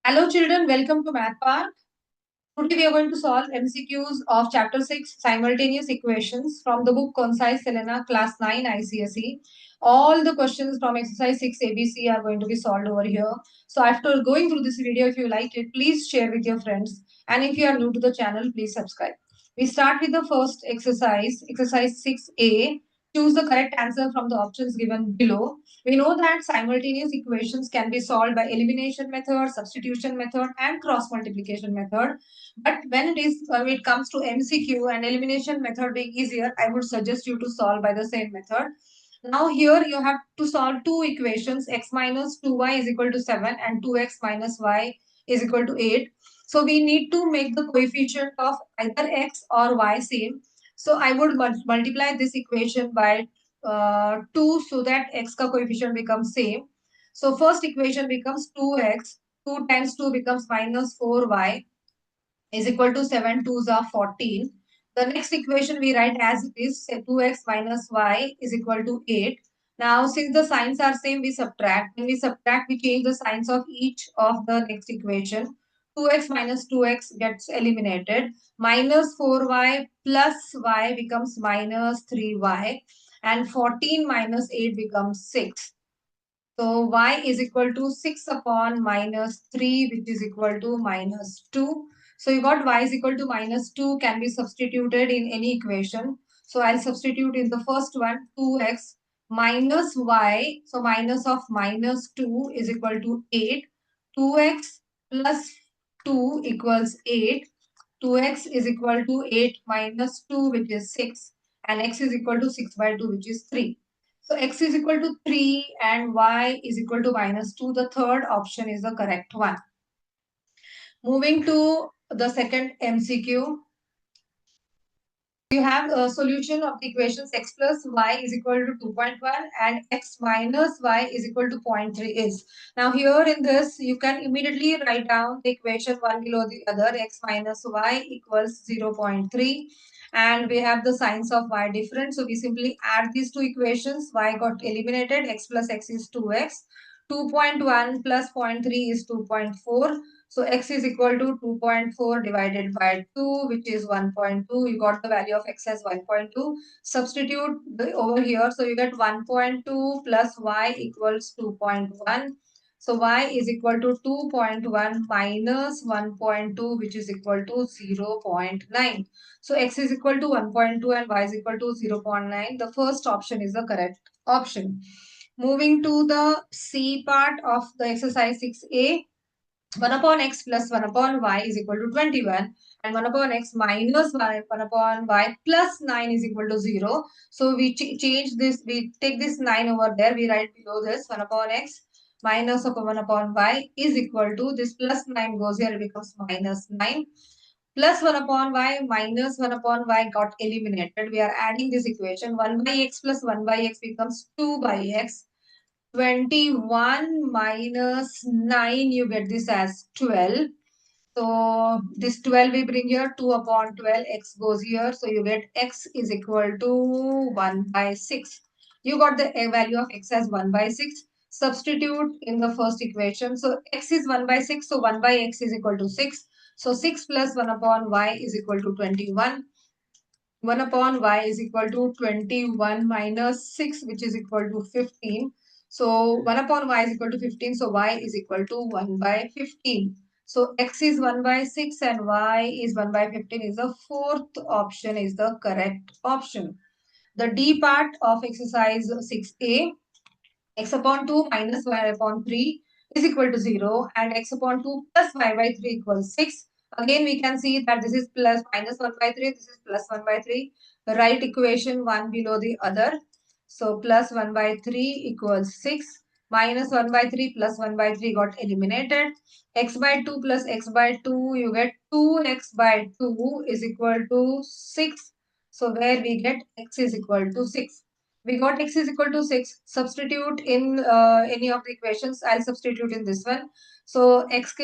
Hello children, welcome to Math Park. Today we are going to solve MCQs of Chapter 6 Simultaneous Equations from the book Concise Selina Class 9 ICSE. All the questions from exercise 6 ABC are going to be solved over here. So after going through this video, if you like it, please share with your friends. And if you are new to the channel, please subscribe. We start with the first exercise, exercise 6A. Choose the correct answer from the options given below. We know that simultaneous equations can be solved by elimination method, substitution method, and cross multiplication method. But when it comes to MCQ and elimination method being easier, I would suggest you to solve by the same method. Now here you have to solve two equations, x minus 2y is equal to 7 and 2x minus y is equal to 8. So we need to make the coefficient of either x or y same. So I would multiply this equation by 2 so that x ka coefficient becomes same. So first equation becomes 2x, 2 times 2 becomes minus 4y is equal to 7 2s are 14. The next equation we write as it is, say 2x minus y is equal to 8. Now since the signs are same, we subtract. When we subtract, we change the signs of each of the next equation. 2x minus 2x gets eliminated. Minus 4y plus y becomes minus 3y. And 14 minus 8 becomes 6. So y is equal to 6 upon minus 3, which is equal to minus 2. So you got y is equal to minus 2 can be substituted in any equation. So I'll substitute in the first one, 2x minus y. So minus of minus 2 is equal to 8. 2x plus 2 equals 8. 2x is equal to 8 minus 2, which is 6. And x is equal to 6 by 2, which is 3. So x is equal to 3 and y is equal to minus 2. The third option is the correct one. Moving to the second MCQ. You have a solution of the equations x plus y is equal to 2.1 and x minus y is equal to 0.3 is. Now here in this, you can immediately write down the equation one below the other, x minus y equals 0.3. And we have the signs of y different. So we simply add these two equations. Y got eliminated. X plus x is 2x. 2.1 plus 0.3 is 2.4. So x is equal to 2.4 divided by 2, which is 1.2. You got the value of x as 1.2. Substitute over here. So you get 1.2 plus y equals 2.1. So y is equal to 2.1 minus 1.2, which is equal to 0.9. So x is equal to 1.2 and y is equal to 0.9. The first option is the correct option. Moving to the C part of the exercise 6A. 1 upon x plus 1 upon y is equal to 21 and 1 upon x minus 1 upon y plus 9 is equal to 0. So we change this, we take this 9 over there, we write below this 1 upon x minus of 1 upon y is equal to this plus 9 goes here, it becomes minus 9 plus 1 upon y minus 1 upon y got eliminated. We are adding this equation 1 by x plus 1 by x becomes 2 by x. 21 minus 9, you get this as 12. So this 12 we bring here, 2 upon 12, x goes here. So you get x is equal to 1 by 6. You got the value of x as 1 by 6. Substitute in the first equation. So x is 1 by 6. So 1 by x is equal to 6. So 6 plus 1 upon y is equal to 21. 1 upon y is equal to 21 minus 6, which is equal to 15. So 1 upon y is equal to 15. So y is equal to 1 by 15. So x is 1 by 6 and y is 1 by 15 is the fourth option is the correct option. The D part of exercise 6A, x upon 2 minus y upon 3 is equal to 0 and x upon 2 plus y by 3 equals 6. Again, we can see that this is plus minus 1 by 3, this is plus 1 by 3. Write equation one below the other. So plus 1 by 3 equals 6. Minus 1 by 3 plus 1 by 3 got eliminated. X by 2 plus x by 2, you get 2x by 2 is equal to 6. So where we get x is equal to 6. We got x is equal to 6. Substitute in any of the equations. I'll substitute in this one. So x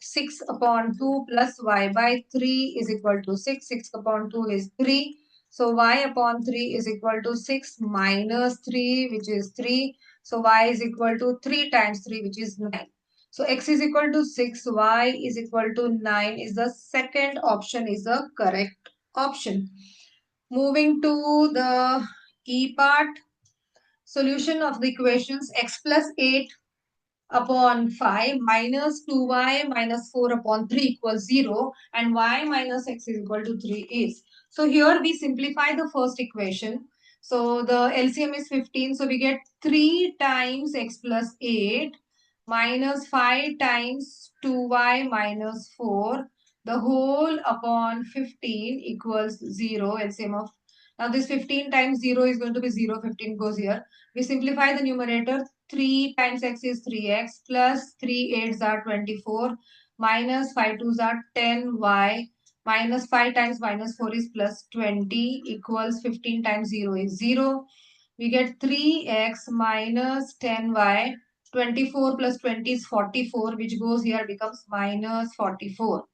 6 upon 2 plus y by 3 is equal to 6. 6 upon 2 is 3. So y upon 3 is equal to 6 minus 3, which is 3. So y is equal to 3 times 3, which is 9. So x is equal to 6, y is equal to 9 is the second option is the correct option. Moving to the E part, solution of the equations x plus 8 upon 5 minus 2y minus 4 upon 3 equals 0 and y minus x is equal to 3 is. So here we simplify the first equation. So the LCM is 15. So we get 3 times x plus 8 minus 5 times 2y minus 4. The whole upon 15 equals 0. LCM of, now this 15 times 0 is going to be 0. 15 goes here. We simplify the numerator. 3 times x is 3x plus 3 8s are 24 minus 5 2s are 10y minus 5 times minus 4 is plus 20 equals 15 times 0 is 0. We get 3x minus 10y. 24 plus 20 is 44, which goes here becomes minus 44.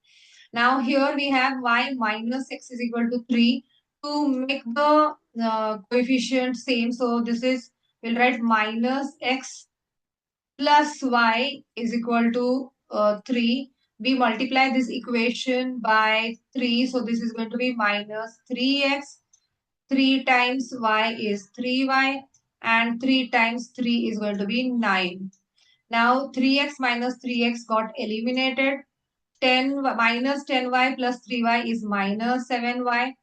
Now here we have y minus x is equal to 3. To make the coefficient same, so this is, we'll write minus x plus y is equal to 3. We multiply this equation by 3. So this is going to be minus 3x. 3 times y is 3y and 3 times 3 is going to be 9. Now 3x minus 3x got eliminated. 10 minus 10y plus 3y is minus 7y.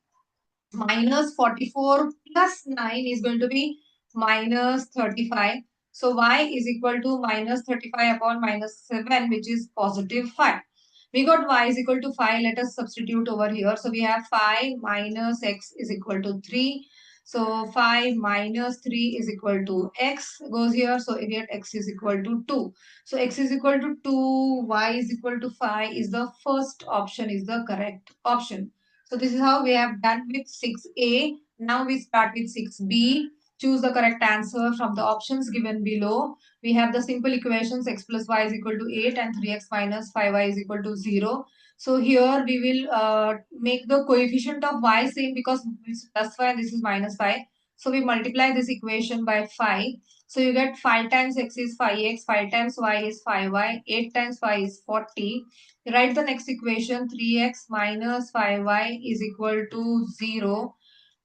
Minus 44 plus 9 is going to be minus 35. So y is equal to minus 35 upon minus 7, which is positive 5. We got y is equal to 5. Let us substitute over here. So we have 5 minus x is equal to 3. So 5 minus 3 is equal to x goes here. So we get x is equal to 2. So x is equal to 2, y is equal to 5 is the first option is the correct option. So this is how we have done with 6A. Now we start with 6B. Choose the correct answer from the options given below. We have the simple equations x plus y is equal to 8 and 3x minus 5y is equal to 0. So here we will make the coefficient of y same because this is plus 5 and this is minus 5. So we multiply this equation by 5. So you get 5 times x is 5x, 5 times y is 5y, 8 times y is 40. Write the next equation, 3x minus 5y is equal to 0.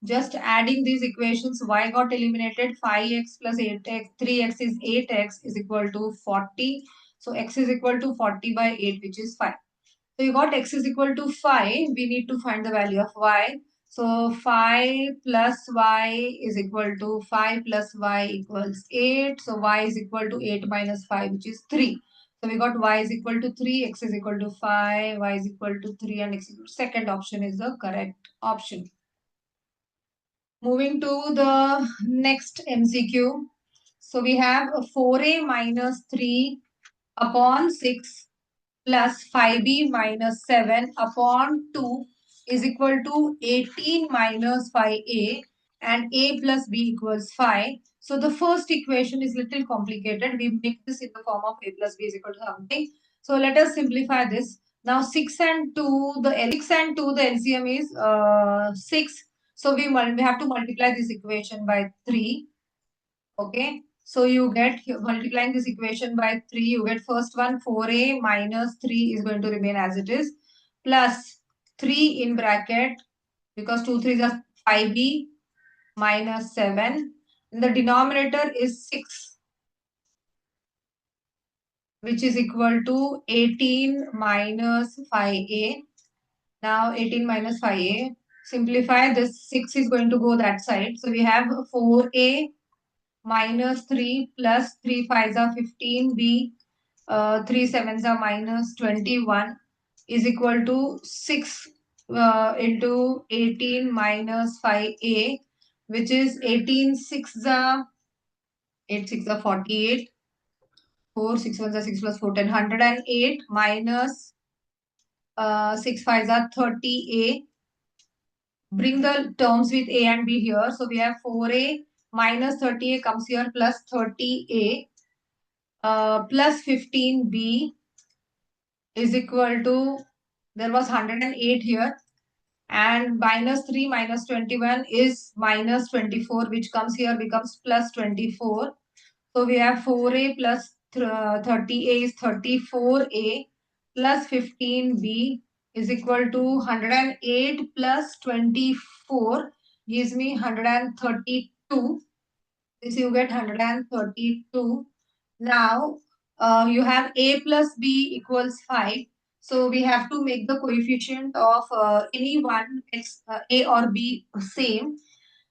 Just adding these equations, y got eliminated, 5x plus 8x, 3x is 8x is equal to 40. So x is equal to 40 by 8, which is 5. So you got x is equal to 5. We need to find the value of y. So 5 plus y is equal to 5 plus y equals 8. So y is equal to 8 minus 5, which is 3. So we got y is equal to 3, x is equal to 5, y is equal to 3 and x is equal to second option is the correct option. Moving to the next MCQ. So we have a 4a minus 3 upon 6 plus 5b minus 7 upon 2 is equal to 18 minus 5a and a plus b equals 5. So the first equation is little complicated. We make this in the form of a plus b is equal to something. So let us simplify this. Now 6 and 2, the LCM is 6. So we have to multiply this equation by 3. Okay. So you get multiplying this equation by 3, you get first one 4a minus 3 is going to remain as it is plus 3 in bracket because 2 3s are 5b minus 7. And the denominator is 6 which is equal to 18 minus 5a. Now 18 minus 5a. Simplify this, 6 is going to go that side. So we have 4a minus 3 plus 3 5s are 15b, 3 7s are minus 21 is equal to 6 into 18 minus 5a, which is 18 6s are 8 6 are 48, 4 6 1s are 6 plus 4 10, 108 minus 6 5s are 30a. Bring the terms with a and b here. So we have 4a minus 30a comes here plus 30a. Plus 15b is equal to, there was 108 here, and minus 3 minus 21 is minus 24, which comes here becomes plus 24. So we have 4a plus 30A is 34A plus 15B is equal to 108 plus 24 gives me 132. This you get 132. Now you have A plus B equals 5. So we have to make the coefficient of any one A or B same.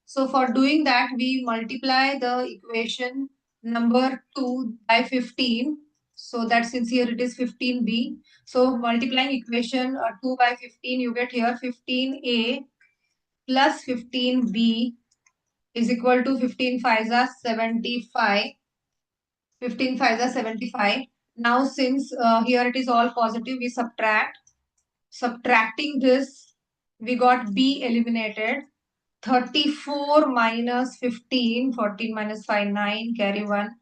So for doing that, we multiply the equation number 2 by 15. So that since here it is 15b. So multiplying equation 2 by 15, you get here 15a plus 15b is equal to 15 5s are 75. 15 5s are 75. Now since here it is all positive, we subtract. Subtracting this, we got b eliminated. 34 minus 15, 14 minus 5, 9, carry 1.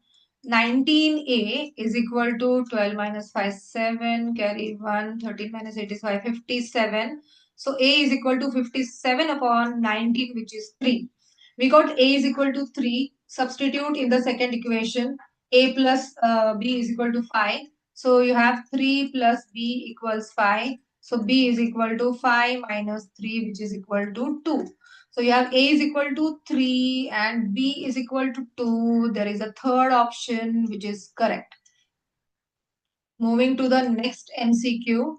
19a is equal to 12 minus 5, 7, carry 1, 13 minus 8 is 5, 57. So a is equal to 57 upon 19, which is 3. We got a is equal to 3. Substitute in the second equation. A plus b is equal to 5. So you have 3 plus b equals 5. So b is equal to 5 minus 3, which is equal to 2. So you have A is equal to 3 and B is equal to 2. There is a third option which is correct. Moving to the next MCQ.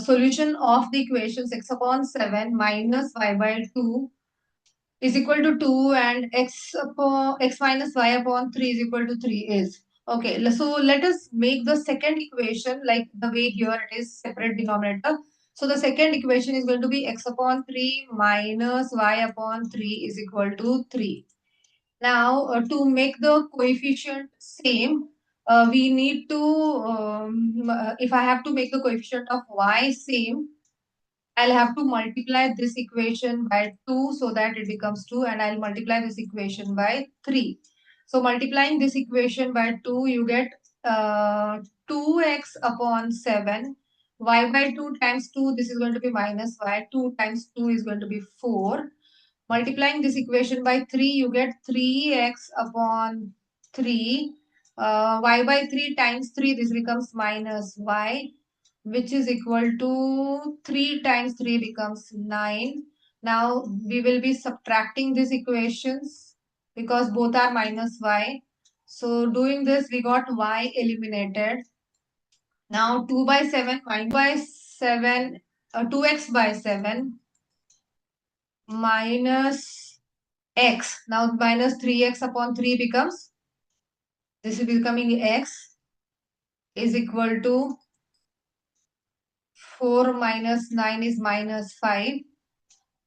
Solution of the equations x upon 7 minus y by 2 is equal to 2 and x minus y upon 3 is equal to 3 is. Okay, so let us make the second equation like the way here it is separate denominator. So the second equation is going to be x upon 3 minus y upon 3 is equal to 3. Now to make the coefficient same, we need to, if I have to make the coefficient of y same, I'll have to multiply this equation by 2 so that it becomes 2 and I'll multiply this equation by 3. So multiplying this equation by 2, you get 2x upon 7. Y by 2 times 2, this is going to be minus y. 2 times 2 is going to be 4. Multiplying this equation by 3, you get 3x upon 3. Y by 3 times 3, this becomes minus y, which is equal to 3 times 3 becomes 9. Now we will be subtracting these equations because both are minus y. So doing this, we got y eliminated. Now 2 by 7 minus by 7, 2x by 7 minus x. Now minus 3x upon 3 becomes, this is becoming x is equal to 4 minus 9 is minus 5.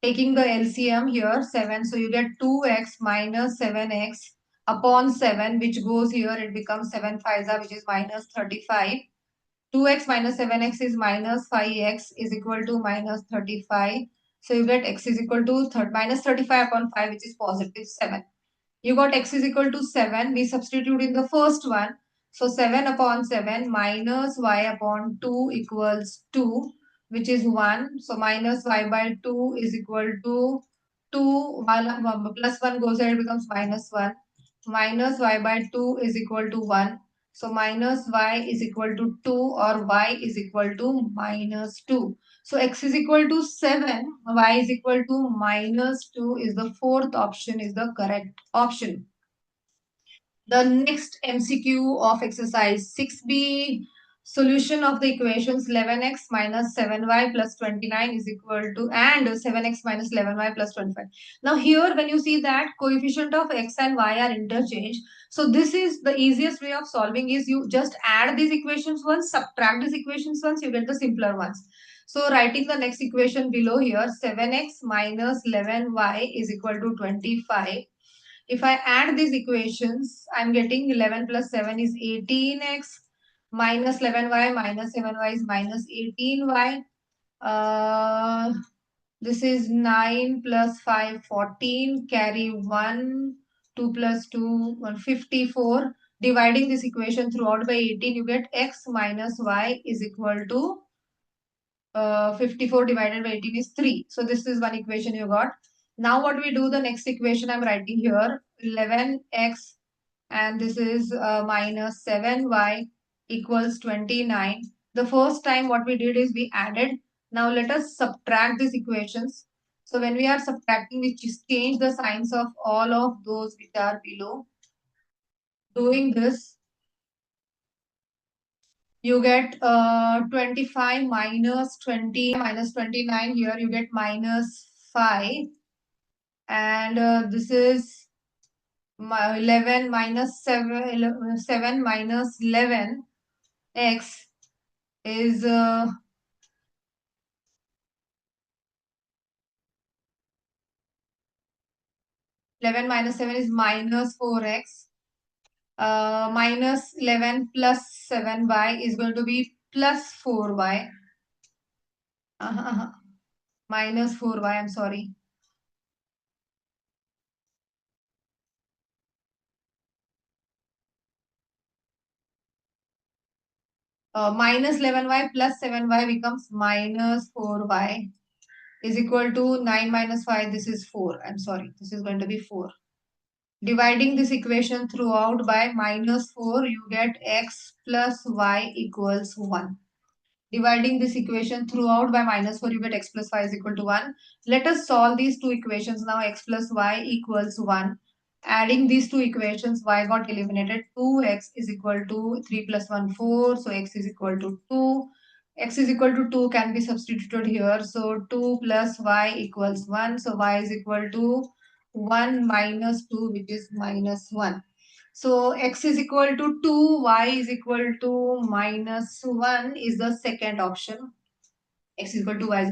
Taking the LCM here, 7. So you get 2x minus 7x upon 7, which goes here. It becomes 7 5s, which is minus 35. 2x minus 7x is minus 5x is equal to minus 35. So you get x is equal to minus 35 upon 5, which is positive 7. You got x is equal to 7. We substitute in the first one. So 7 upon 7 minus y upon 2 equals 2, which is 1. So minus y by 2 is equal to 2. Plus 1 goes there, it becomes minus 1. Minus y by 2 is equal to 1. So minus y is equal to 2 or y is equal to minus 2. So x is equal to 7, y is equal to minus 2 is the fourth option is the correct option. The next MCQ of exercise 6b, solution of the equations 11x minus 7y plus 29 is equal to, and 7x minus 11y plus 25. Now here when you see that coefficient of x and y are interchanged, so this is the easiest way of solving is you just add these equations once, subtract these equations once, you get the simpler ones. So writing the next equation below here, 7x minus 11y is equal to 25. If I add these equations, I'm getting 11 plus 7 is 18x minus 11y minus 7y is minus 18y. This is 9 plus 5, 14. Carry 1, 2 plus 2, 1, 54. Dividing this equation throughout by 18, you get x minus y is equal to 54 divided by 18 is 3. So this is one equation you got. Now what we do, the next equation I'm writing here, 11x and this is minus 7y equals 29. The first time what we did is we added. Now let us subtract these equations. So when we are subtracting, we just change the signs of all of those which are below. Doing this, you get 25 minus 20 minus 29. Here you get minus 5, and this is 11 minus 7 minus 11 x is 11 minus 7 is minus 4x. Minus 11 plus 7y is going to be plus 4y. Minus 4y, I'm sorry. Minus 11y plus 7y becomes minus 4y is equal to 9 minus 5. This is 4. I'm sorry. This is going to be 4. Dividing this equation throughout by minus 4, you get x plus y equals 1. Dividing this equation throughout by minus 4, you get x plus y is equal to 1. Let us solve these two equations now. X plus y equals 1. Adding these two equations, y got eliminated. 2x is equal to 3 plus 1, 4. So x is equal to 2. X is equal to 2 can be substituted here. So 2 plus y equals 1. So y is equal to 1 minus 2, which is minus 1. So x is equal to 2, y is equal to minus 1 is the second option. X is equal to y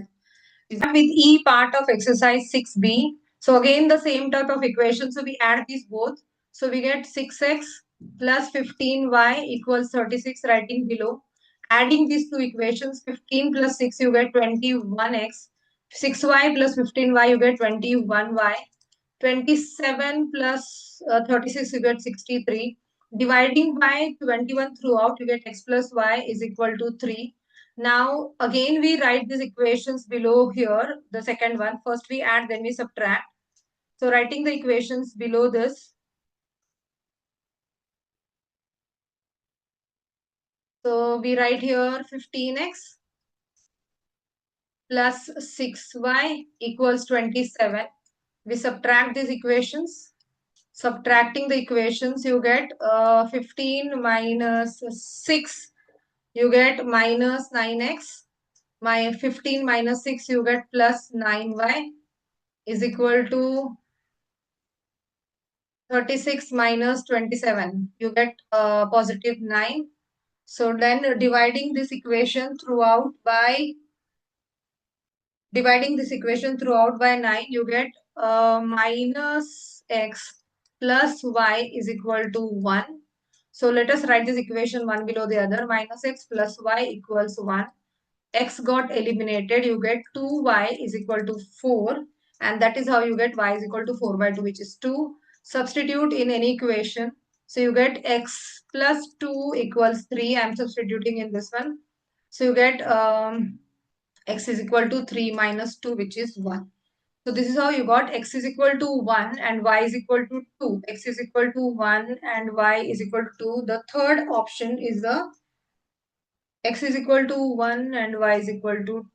is with E part of exercise 6b. So again the same type of equation. So we add these both. So we get 6x plus 15y equals 36, writing below. Adding these two equations, 15 plus 6 you get 21x. 6y plus 15y you get 21y. 27 plus 36 you get 63. Dividing by 21 throughout, you get x plus y is equal to 3. Now again we write these equations below here, the second one. First we add, then we subtract. So writing the equations below this. So we write here 15x plus 6y equals 27. We subtract these equations. Subtracting the equations, you get 15 minus 6, you get minus 9x. My 15 minus 6, you get plus 9y is equal to 36 minus 27. You get positive 9. So then dividing this equation throughout by 9, you get minus x plus y is equal to 1. So let us write this equation one below the other. Minus x plus y equals 1. X got eliminated. You get 2y is equal to 4. And that is how you get y is equal to 4 by 2, which is 2. Substitute in any equation. So you get x plus 2 equals 3. I am substituting in this one. So you get x is equal to 3 minus 2, which is 1. So this is how you got x is equal to 1 and y is equal to 2. X is equal to 1 and y is equal to 2. The third option is the x is equal to 1 and y is equal to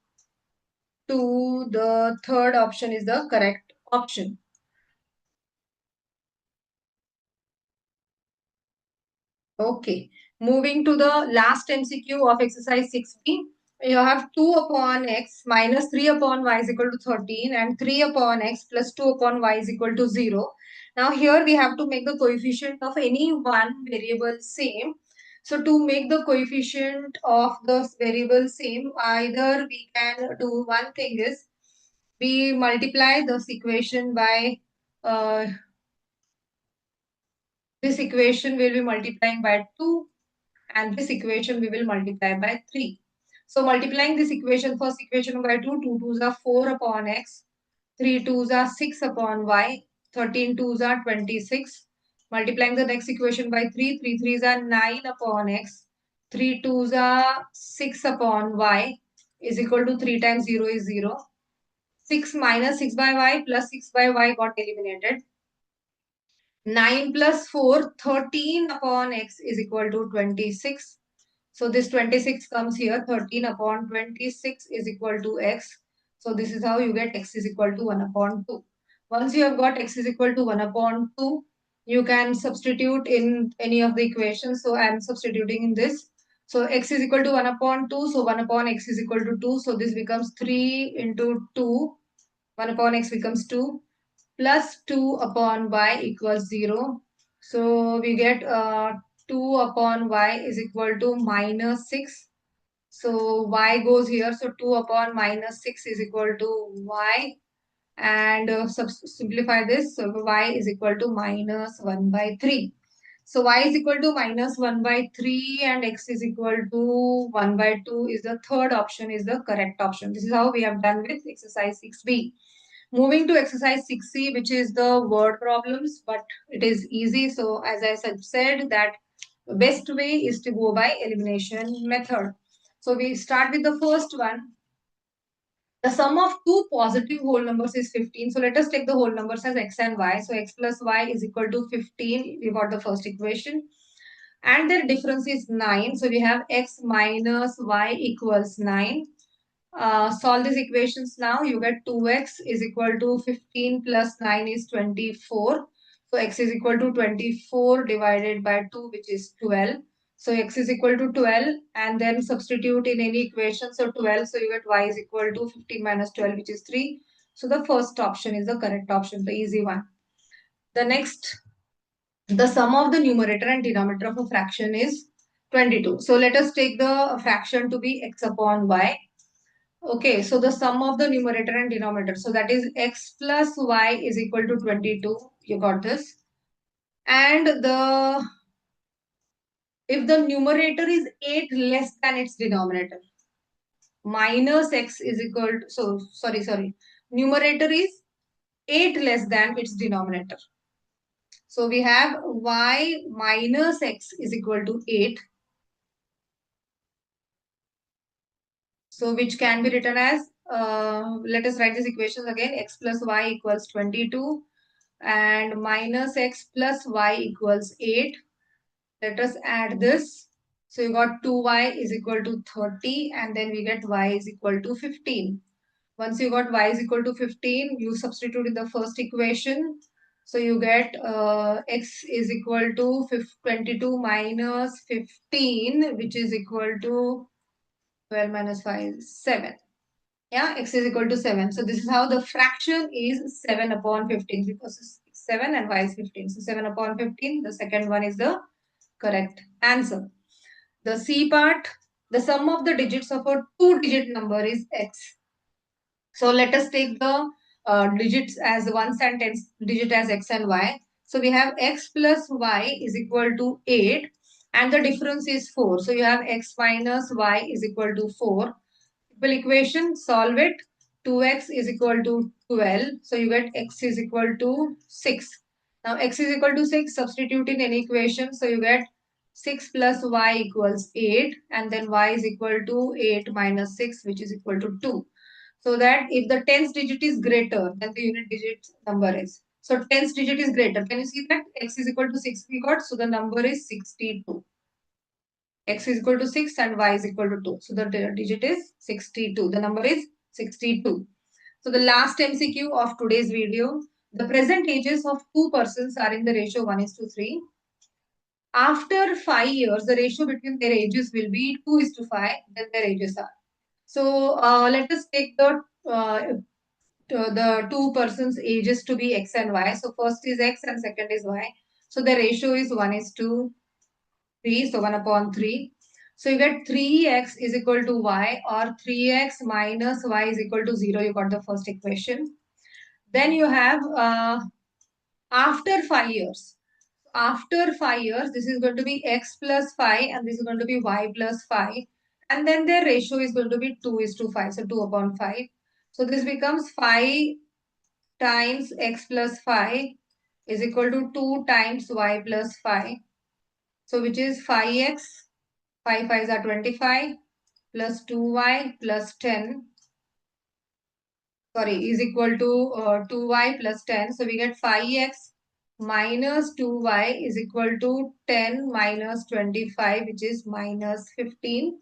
2. The third option is the correct option. Okay. Moving to the last MCQ of exercise 6b. You have 2 upon x minus 3 upon y is equal to 13 and 3 upon x plus 2 upon y is equal to 0. Now here we have to make the coefficient of any one variable same. So to make the coefficient of the variable same, either we can do one thing is we multiply this equation by this equation will be multiplying by 2 and this equation we will multiply by 3. So multiplying this equation, first equation by 2, 2 2s are 4 upon x, 3 2s are 6 upon y, 13 2s are 26. Multiplying the next equation by 3, 3 3s are 9 upon x, 3 2s are 6 upon y is equal to 3 times 0 is 0. 6 minus 6 by y plus 6 by y got eliminated. 9 plus 4, 13 upon x is equal to 26. So this 26 comes here, 13 upon 26 is equal to x. So this is how you get x is equal to 1 upon 2. Once you have got x is equal to 1 upon 2, you can substitute in any of the equations. So I am substituting in this. So x is equal to 1 upon 2. So 1 upon x is equal to 2. So this becomes 3 into 2. 1 upon x becomes 2 plus 2 upon y equals 0. So we get 2 upon y is equal to minus 6. So y goes here. So 2 upon minus 6 is equal to y. And simplify this. So y is equal to minus 1 by 3. So y is equal to minus 1 by 3 and x is equal to 1 by 2 is the third option, is the correct option. This is how we have done with exercise 6b. Moving to exercise 6c, which is the word problems, but it is easy. So as I said that best way is to go by elimination method. So we start with the first one. The sum of two positive whole numbers is 15. So let us take the whole numbers as x and y. So x plus y is equal to 15. We got the first equation. And their difference is 9. So we have x minus y equals 9. Solve these equations now. You get 2x is equal to 15 plus 9 is 24. So x is equal to 24 divided by 2, which is 12. So x is equal to 12 and then substitute in any equation. So 12, so you get y is equal to 15 minus 12, which is 3. So the first option is the correct option, the easy one. The next, the sum of the numerator and denominator of a fraction is 22. So let us take the fraction to be x upon y. Okay, so the sum of the numerator and denominator. So that is x plus y is equal to 22. You got this. And the if the numerator is 8 less than its denominator, minus x is equal to, so sorry. Numerator is 8 less than its denominator. So we have y minus x is equal to 8. So which can be written as, let us write these equations again. X plus y equals 22. And minus x plus y equals 8. Let us add this. So you got 2y is equal to 30 and then we get y is equal to 15. Once you got y is equal to 15, you substitute in the first equation. So you get x is equal to 22 minus 15, which is equal to 12 minus 5 is 7. Yeah, x is equal to 7. So this is how the fraction is 7 upon 15 because it's 7 and y is 15. So 7 upon 15, the second one is the correct answer. The C part, the sum of the digits of a two-digit number is x. So let us take the digits as ones and tens digit as x and y. So we have x plus y is equal to 8 and the difference is 4. So you have x minus y is equal to 4. Simple equation, solve it. 2x is equal to 12. So you get x is equal to 6. Now x is equal to 6, substitute in any equation. So you get 6 plus y equals 8 and then y is equal to 8 minus 6, which is equal to 2. So that if the tens digit is greater than the unit digit number is. So tens digit is greater. Can you see that? X is equal to 6 we got. So the number is 62. X is equal to 6 and y is equal to 2. So the digit is 62. The number is 62. So the last MCQ of today's video. The present ages of two persons are in the ratio 1:3. After 5 years, the ratio between their ages will be 2:5. Then their ages are. So let us take the two persons' ages to be x and y. So first is x and second is y. So the ratio is 1:3. So 1 upon 3. So you get 3x is equal to y or 3x minus y is equal to 0. You got the first equation. Then you have after 5 years. After 5 years, this is going to be x plus 5 and this is going to be y plus 5. And then their ratio is going to be 2:5. So 2 upon 5. So this becomes 5 times x plus 5 is equal to 2 times y plus 5. So which is 5x, 5 5s are 25 plus 2y plus 10, sorry, is equal to 2y plus 10. So we get 5x minus 2y is equal to 10 minus 25, which is minus 15.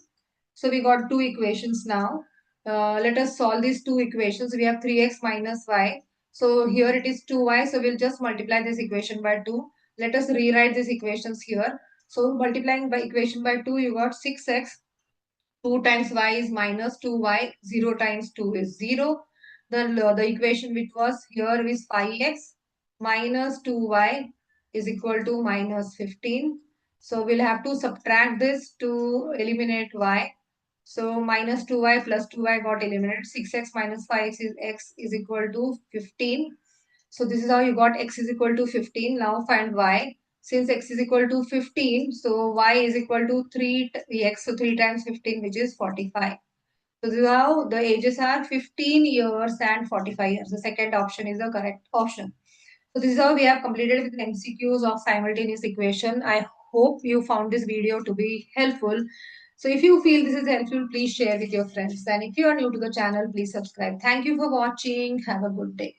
So we got two equations now. Let us solve these two equations. We have 3x minus y. So here it is 2y. So we'll just multiply this equation by 2. Let us rewrite these equations here. So multiplying by equation by 2, you got 6x. 2 times y is minus 2y. 0 times 2 is 0. Then the equation which was here is 5x minus 2y is equal to minus 15. So we'll have to subtract this to eliminate y. So minus 2y plus 2y got eliminated. 6x minus 5x is x is equal to 15. So this is how you got x is equal to 15. Now find y. Since x is equal to 15, so y is equal to 3x. So 3 times 15, which is 45. So this is how the ages are 15 years and 45 years. The second option is the correct option. So this is how we have completed with MCQs of simultaneous equation. I hope you found this video to be helpful. So if you feel this is helpful, please share with your friends. And if you are new to the channel, please subscribe. Thank you for watching. Have a good day.